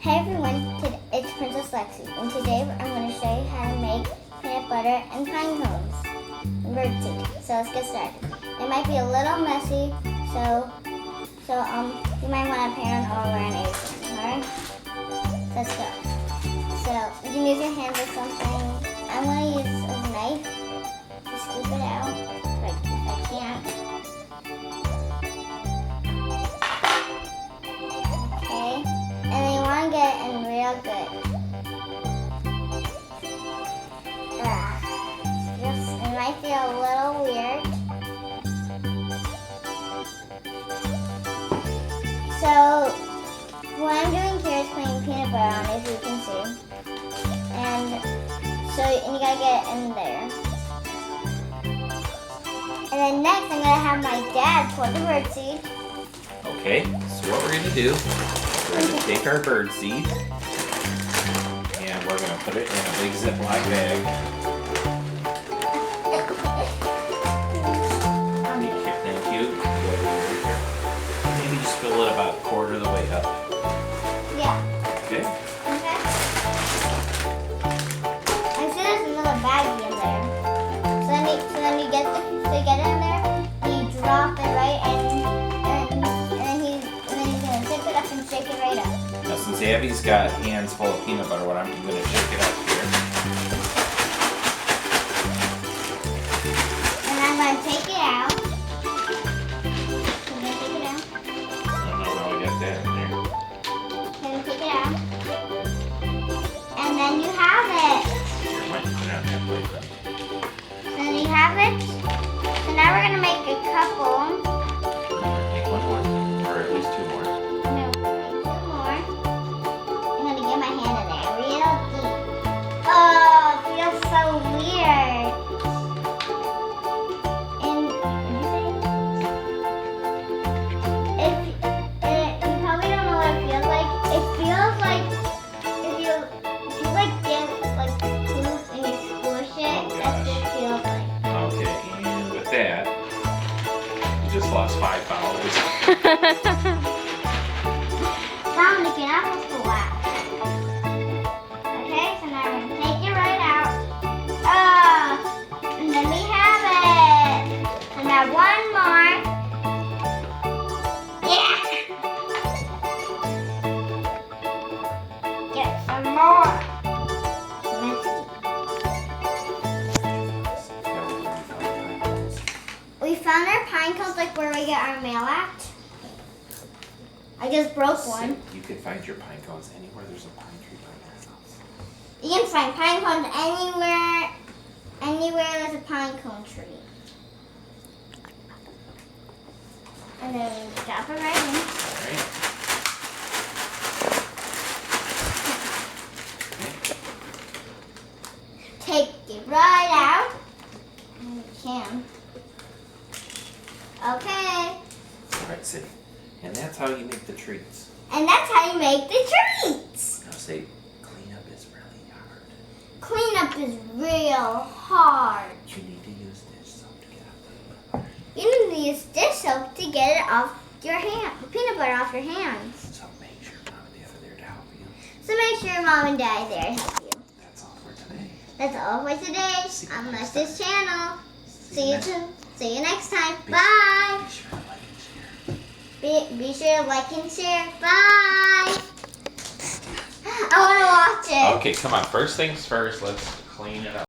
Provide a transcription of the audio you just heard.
Hey everyone, it's Princess Lexi, and today I'm going to show you how to make peanut butter and pine cones and birdseed. So let's get started. It might be a little messy, so you might want a parent or wear an apron, alright? Let's go. So you can use your hand or something. I'm going to use a knife to scoop it out, like if I can't. Okay, and then you want to get it in real good. It might feel a little weird. So what I'm doing here is putting peanut butter on, as you can see. And you gotta get it in there. And then next I'm gonna have my dad pour the birdseed. Okay, so what we're gonna do, we're gonna take our birdseed and we're gonna put it in a big Ziploc bag. Thank you. Maybe just fill it about a quarter of the way up. Yeah. Okay. Okay. I see there's another baggie in there. So then you get it in there, you drop it right, and then he's gonna zip it up and shake it right up. Now since Abby's got hands full of peanut butter, what I'm gonna shake it up here. And I'm gonna take it out. I'm gonna take it out. I don't know how I got that in there. I'm gonna take it out. And then you have it. Here, might put it on that plate. Then you have it. So now we're gonna make a couple. Make one more, or at least two more. No, make two more. I'm gonna get my hand in there real deep. Oh, it feels so weird. And you probably don't know what it feels like. It feels like if you get like poop and you squish it, that's what it feels like. Okay, and with that, you just lost 5 followers. Dominic, you're not supposed to laugh. Okay, so now we're gonna take it right out. Oh, and then we have it. So now one more. Yeah. Get some more. We found our pine cones, like where we get our mail at. I just broke one. You can find your pine cones anywhere there's a pine tree by your house. You can find pine cones anywhere there's a pine cone tree. And then we drop it right in. Alright. Take it right out. And we can. Okay. Alright, see. And that's how you make the treats. And that's how you make the treats. Now say, cleanup is really hard. Cleanup is real hard. You need to use dish soap to get out the peanut butter. You need to use dish soap to get it off your hand, the peanut butter off your hands. So make sure mom and dad are there to help you. So make sure mom and dad are there to help you. That's all for today. That's all for today See you on next Lexi's channel. See you next- soon. See you next time. Be- Bye. Be sure to like and share. Be sure to like and share. Bye. I want to watch it. Okay, come on. First things first, let's clean it up.